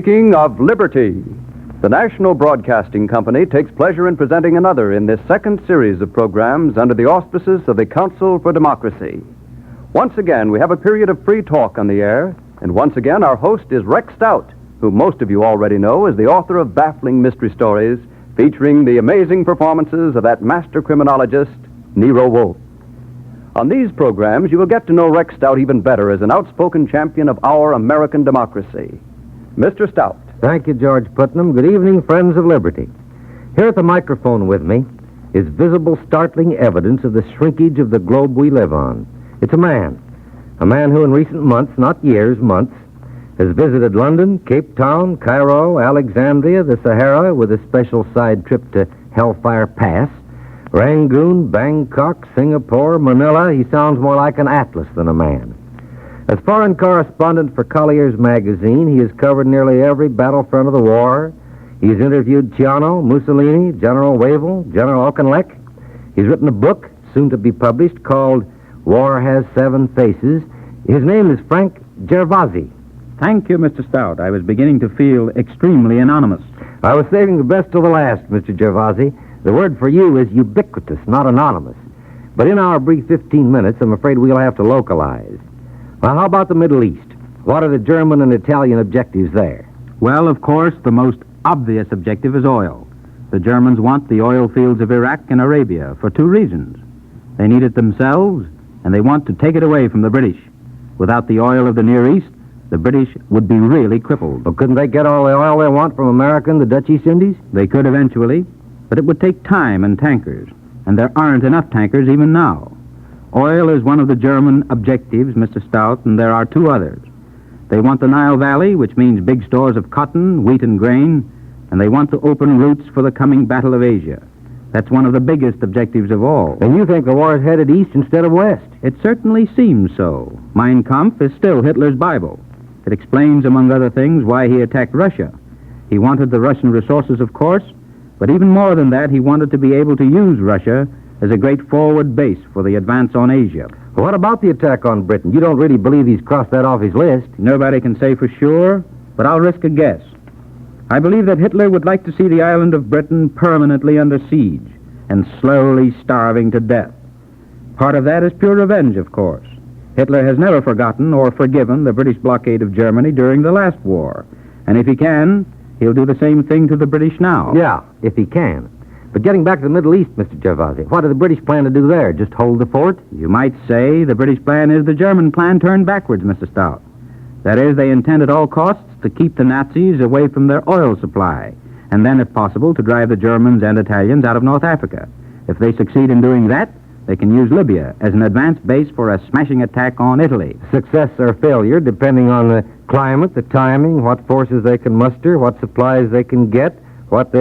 Speaking of liberty, the National Broadcasting Company takes pleasure in presenting another in this second series of programs under the auspices of the Council for Democracy. Once again, we have a period of free talk on the air, and once again, our host is Rex Stout, who most of you already know as the author of baffling mystery stories featuring the amazing performances of that master criminologist, Nero Wolfe. On these programs, you will get to know Rex Stout even better as an outspoken champion of our American democracy. Mr. Stout. Thank you, George Putnam. Good evening, friends of liberty. Here at the microphone with me is visible, startling evidence of the shrinkage of the globe we live on. It's a man who in recent months, not years, months, has visited London, Cape Town, Cairo, Alexandria, the Sahara, with a special side trip to Hellfire Pass, Rangoon, Bangkok, Singapore, Manila. He sounds more like an atlas than a man. As foreign correspondent for Collier's magazine, he has covered nearly every battlefront of the war. He's interviewed Ciano, Mussolini, General Wavell, General Auchinleck. He's written a book, soon to be published, called War Has Seven Faces. His name is Frank Gervozzi. Thank you, Mr. Stout. I was beginning to feel extremely anonymous. I was saving the best till the last, Mr. Gervozzi. The word for you is ubiquitous, not anonymous. But in our brief 15 minutes, I'm afraid we'll have to localize. Well, how about the Middle East? What are the German and Italian objectives there? Well, of course, the most obvious objective is oil. The Germans want the oil fields of Iraq and Arabia for two reasons. They need it themselves, and they want to take it away from the British. Without the oil of the Near East, the British would be really crippled. Well, couldn't they get all the oil they want from America and the Dutch East Indies? They could eventually, but it would take time and tankers, and there aren't enough tankers even now. Oil is one of the German objectives, Mr. Stout, and there are two others. They want the Nile Valley, which means big stores of cotton, wheat, and grain, and they want to open routes for the coming Battle of Asia. That's one of the biggest objectives of all. And you think the war is headed east instead of west? It certainly seems so. Mein Kampf is still Hitler's Bible. It explains, among other things, why he attacked Russia. He wanted the Russian resources, of course, but even more than that, he wanted to be able to use Russia as a great forward base for the advance on Asia. Well, what about the attack on Britain? You don't really believe he's crossed that off his list? Nobody can say for sure, but I'll risk a guess. I believe that Hitler would like to see the island of Britain permanently under siege and slowly starving to death. Part of that is pure revenge, of course. Hitler has never forgotten or forgiven the British blockade of Germany during the last war. And if he can, he'll do the same thing to the British now. Yeah, if he can. But getting back to the Middle East, Mr. Gervozzi, what do the British plan to do there? Just hold the fort? You might say the British plan is the German plan turned backwards, Mr. Stout. That is, they intend at all costs to keep the Nazis away from their oil supply, and then, if possible, to drive the Germans and Italians out of North Africa. If they succeed in doing that, they can use Libya as an advance base for a smashing attack on Italy. Success or failure, depending on the climate, the timing, what forces they can muster, what supplies they can get, what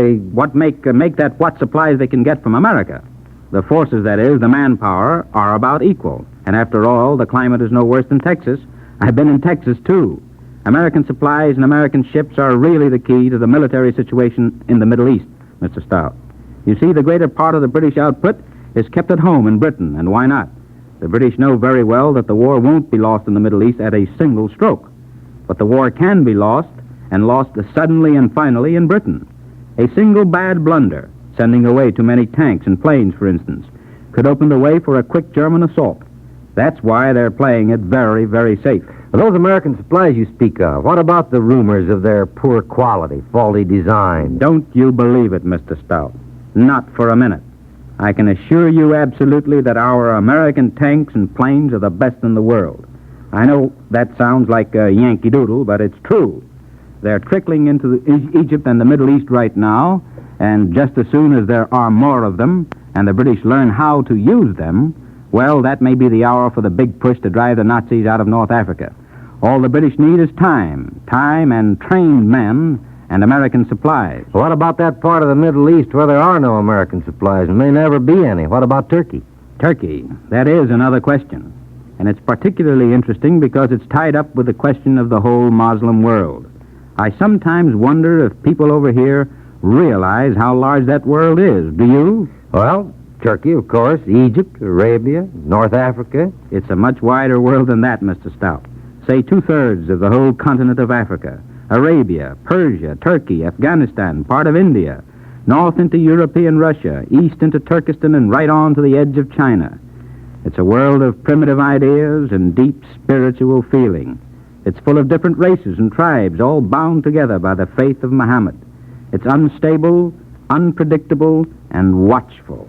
supplies they can get from America. The forces, that is, the manpower, are about equal. And after all, the climate is no worse than Texas. I've been in Texas, too. American supplies and American ships are really the key to the military situation in the Middle East, Mr. Stout. You see, the greater part of the British output is kept at home in Britain, and why not? The British know very well that the war won't be lost in the Middle East at a single stroke. But the war can be lost, and lost suddenly and finally in Britain. A single bad blunder, sending away too many tanks and planes, for instance, could open the way for a quick German assault. That's why they're playing it very, very safe. Those American supplies you speak of, what about the rumors of their poor quality, faulty design? Don't you believe it, Mr. Stout. Not for a minute. I can assure you absolutely that our American tanks and planes are the best in the world. I know that sounds like a Yankee Doodle, but it's true. They're trickling into Egypt and the Middle East right now, and just as soon as there are more of them, and the British learn how to use them, well, that may be the hour for the big push to drive the Nazis out of North Africa. All the British need is time and trained men and American supplies. What about that part of the Middle East where there are no American supplies and may never be any? What about Turkey? Turkey, that is another question. And it's particularly interesting because it's tied up with the question of the whole Muslim world. I sometimes wonder if people over here realize how large that world is. Do you? Well, Turkey, of course, Egypt, Arabia, North Africa. It's a much wider world than that, Mr. Stout. Say 2/3 of the whole continent of Africa, Arabia, Persia, Turkey, Afghanistan, part of India, north into European Russia, east into Turkestan, and right on to the edge of China. It's a world of primitive ideas and deep spiritual feeling. It's full of different races and tribes, all bound together by the faith of Muhammad. It's unstable, unpredictable, and watchful.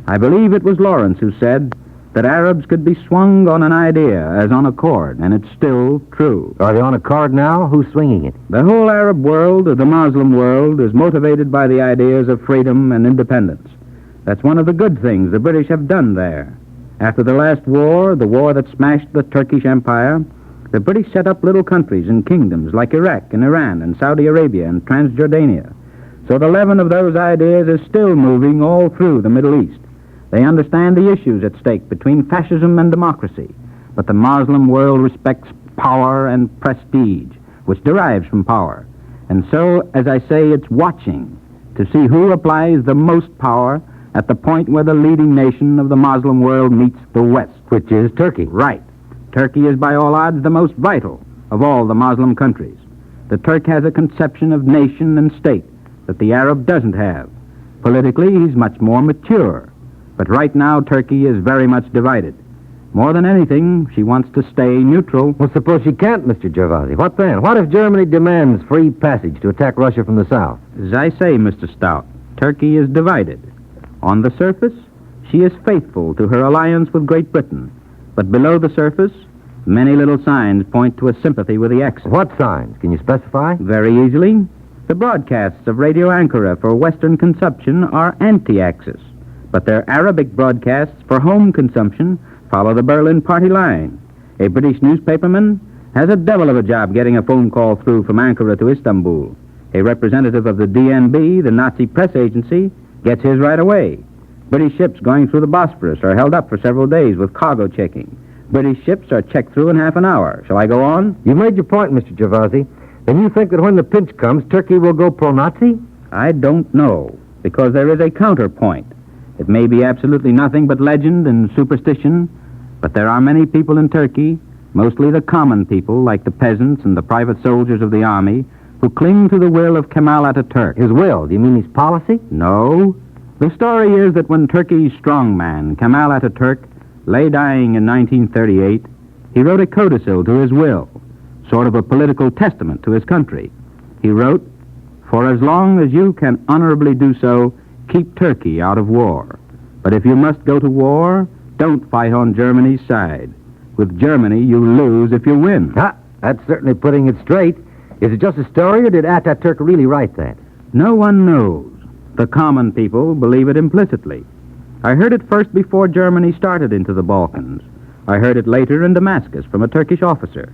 I believe it was Lawrence who said that Arabs could be swung on an idea as on a cord, and it's still true. Are they on a cord now? Who's swinging it? The whole Arab world, or the Muslim world, is motivated by the ideas of freedom and independence. That's one of the good things the British have done there. After the last war, the war that smashed the Turkish Empire, the British set up little countries and kingdoms like Iraq and Iran and Saudi Arabia and Transjordania. So the leaven of those ideas is still moving all through the Middle East. They understand the issues at stake between fascism and democracy, but the Muslim world respects power and prestige, which derives from power. And so, as I say, it's watching to see who applies the most power at the point where the leading nation of the Muslim world meets the West. Which is Turkey. Right. Turkey is by all odds the most vital of all the Muslim countries. The Turk has a conception of nation and state that the Arab doesn't have. Politically, he's much more mature. But right now, Turkey is very much divided. More than anything, she wants to stay neutral. Well, suppose she can't, Mr. Gervozzi. What then? What if Germany demands free passage to attack Russia from the south? As I say, Mr. Stout, Turkey is divided. On the surface, she is faithful to her alliance with Great Britain. But below the surface, many little signs point to a sympathy with the Axis. What signs? Can you specify? Very easily. The broadcasts of Radio Ankara for Western consumption are anti-Axis. But their Arabic broadcasts for home consumption follow the Berlin party line. A British newspaperman has a devil of a job getting a phone call through from Ankara to Istanbul. A representative of the DNB, the Nazi press agency, gets his right away. British ships going through the Bosphorus are held up for several days with cargo checking. British ships are checked through in half an hour. Shall I go on? You made your point, Mr. Gervozzi. Then you think that when the pinch comes, Turkey will go pro-Nazi? I don't know, because there is a counterpoint. It may be absolutely nothing but legend and superstition, but there are many people in Turkey, mostly the common people, like the peasants and the private soldiers of the army, who cling to the will of Kemal Ataturk. His will? Do you mean his policy? No. The story is that when Turkey's strongman, Kemal Ataturk, lay dying in 1938, he wrote a codicil to his will, sort of a political testament to his country. He wrote, "For as long as you can honorably do so, keep Turkey out of war. But if you must go to war, don't fight on Germany's side. With Germany, you lose if you win." That's certainly putting it straight. Is it just a story, or did Ataturk really write that? No one knows. The common people believe it implicitly. I heard it first before Germany started into the Balkans. I heard it later in Damascus from a Turkish officer.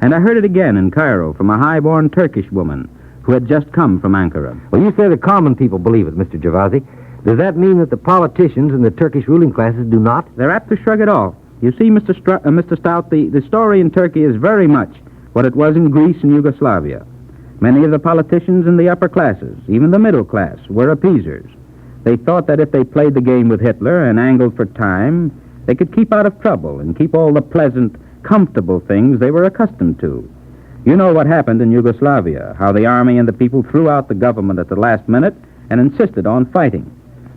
And I heard it again in Cairo from a high-born Turkish woman who had just come from Ankara. Well, you say the common people believe it, Mr. Gervozzi. Does that mean that the politicians and the Turkish ruling classes do not? They're apt to shrug it off. You see, Mr. Stout, the story in Turkey is very much what it was in Greece and Yugoslavia. Many of the politicians in the upper classes, even the middle class, were appeasers. They thought that if they played the game with Hitler and angled for time, they could keep out of trouble and keep all the pleasant, comfortable things they were accustomed to. You know what happened in Yugoslavia, how the army and the people threw out the government at the last minute and insisted on fighting.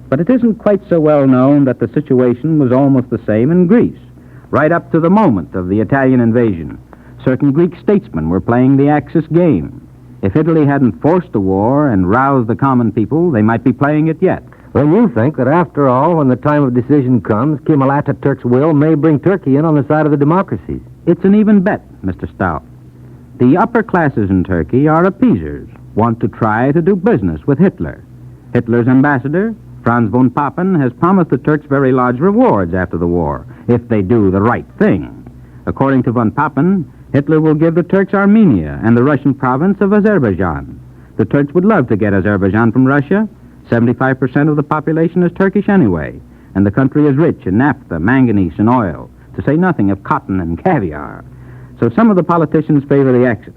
But it isn't quite so well known that the situation was almost the same in Greece. Right up to the moment of the Italian invasion, certain Greek statesmen were playing the Axis game. If Italy hadn't forced the war and roused the common people, they might be playing it yet. Then you think that after all, when the time of decision comes, Kemal Ataturk's will may bring Turkey in on the side of the democracies. It's an even bet, Mr. Stout. The upper classes in Turkey are appeasers, want to try to do business with Hitler. Hitler's ambassador, Franz von Papen, has promised the Turks very large rewards after the war, if they do the right thing. According to von Papen, Hitler will give the Turks Armenia and the Russian province of Azerbaijan. The Turks would love to get Azerbaijan from Russia. 75% of the population is Turkish anyway, and the country is rich in naphtha, manganese, and oil, to say nothing of cotton and caviar. So some of the politicians favor the Axis.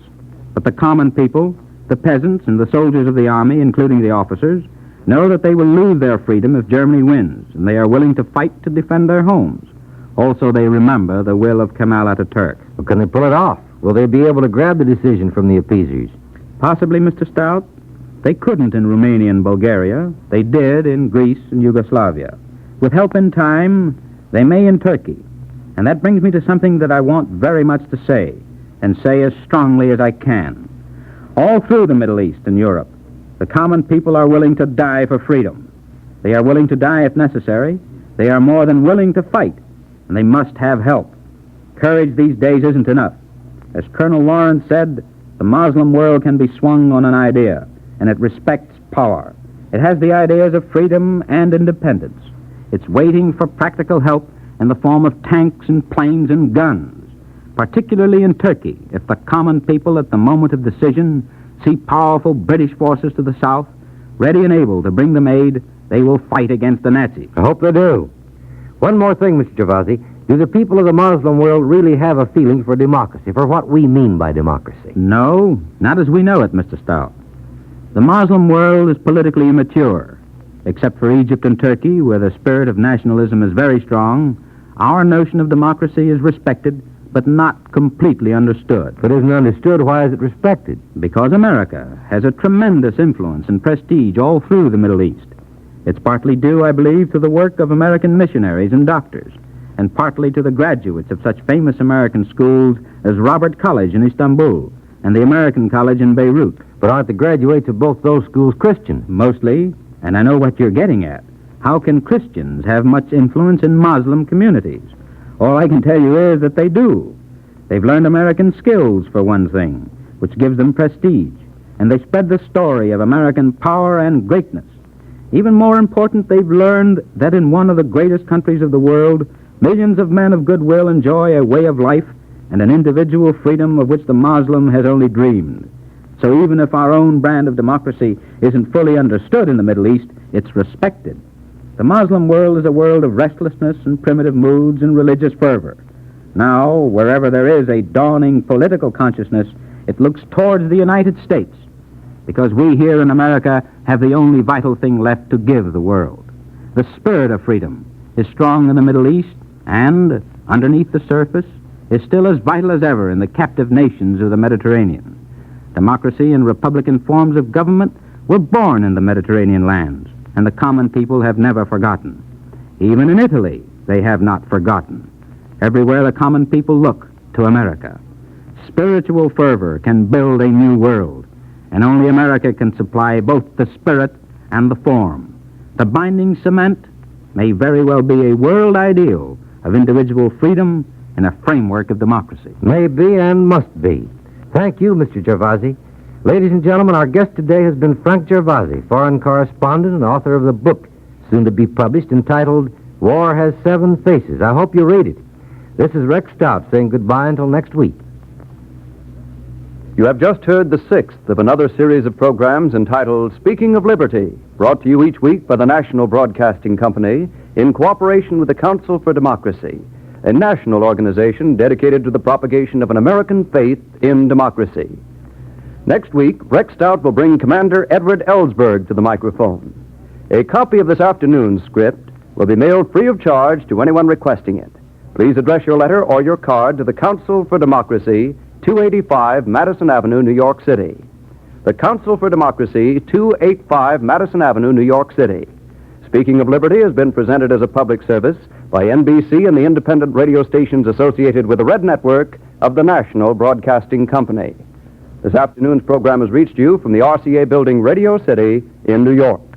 But the common people, the peasants, and the soldiers of the army, including the officers, know that they will lose their freedom if Germany wins, and they are willing to fight to defend their homes. Also, they remember the will of Kemal Ataturk. Well, can they pull it off? Will they be able to grab the decision from the appeasers? Possibly, Mr. Stout, they couldn't in Romania and Bulgaria. They did in Greece and Yugoslavia. With help in time, they may in Turkey. And that brings me to something that I want very much to say, and say as strongly as I can. All through the Middle East and Europe, the common people are willing to die for freedom. They are willing to die if necessary. They are more than willing to fight, and they must have help. Courage these days isn't enough. As Colonel Lawrence said, the Muslim world can be swung on an idea, and it respects power. It has the ideas of freedom and independence. It's waiting for practical help in the form of tanks and planes and guns, particularly in Turkey. If the common people at the moment of decision see powerful British forces to the south, ready and able to bring them aid, they will fight against the Nazis. I hope they do. One more thing, Mr. Gervozzi. Do the people of the Muslim world really have a feeling for democracy, for what we mean by democracy? No, not as we know it, Mr. Stout. The Muslim world is politically immature. Except for Egypt and Turkey, where the spirit of nationalism is very strong, our notion of democracy is respected, but not completely understood. If it isn't understood, why is it respected? Because America has a tremendous influence and prestige all through the Middle East. It's partly due, I believe, to the work of American missionaries and doctors, and partly to the graduates of such famous American schools as Robert College in Istanbul and the American College in Beirut. But aren't the graduates of both those schools Christian? Mostly, and I know what you're getting at. How can Christians have much influence in Muslim communities? All I can tell you is that they do. They've learned American skills, for one thing, which gives them prestige, and they spread the story of American power and greatness. Even more important, they've learned that in one of the greatest countries of the world, millions of men of goodwill enjoy a way of life and an individual freedom of which the Muslim has only dreamed. So even if our own brand of democracy isn't fully understood in the Middle East, it's respected. The Muslim world is a world of restlessness and primitive moods and religious fervor. Now, wherever there is a dawning political consciousness, it looks towards the United States, because we here in America have the only vital thing left to give the world. The spirit of freedom is strong in the Middle East and, underneath the surface, is still as vital as ever in the captive nations of the Mediterranean. Democracy and republican forms of government were born in the Mediterranean lands, and the common people have never forgotten. Even in Italy, they have not forgotten. Everywhere the common people look to America. Spiritual fervor can build a new world, and only America can supply both the spirit and the form. The binding cement may very well be a world ideal of individual freedom in a framework of democracy. May be and must be. Thank you, Mr. Gervozzi. Ladies and gentlemen, our guest today has been Frank Gervozzi, foreign correspondent and author of the book, soon to be published, entitled War Has Seven Faces. I hope you read it. This is Rex Stout saying goodbye until next week. You have just heard the sixth of another series of programs entitled Speaking of Liberty, brought to you each week by the National Broadcasting Company in cooperation with the Council for Democracy, a national organization dedicated to the propagation of an American faith in democracy. Next week, Rex Stout will bring Commander Edward Ellsberg to the microphone. A copy of this afternoon's script will be mailed free of charge to anyone requesting it. Please address your letter or your card to the Council for Democracy, 285 Madison Avenue, New York City. The Council for Democracy, 285 Madison Avenue, New York City. Speaking of Liberty has been presented as a public service by NBC and the independent radio stations associated with the Red Network of the National Broadcasting Company. This afternoon's program has reached you from the RCA Building, Radio City in New York.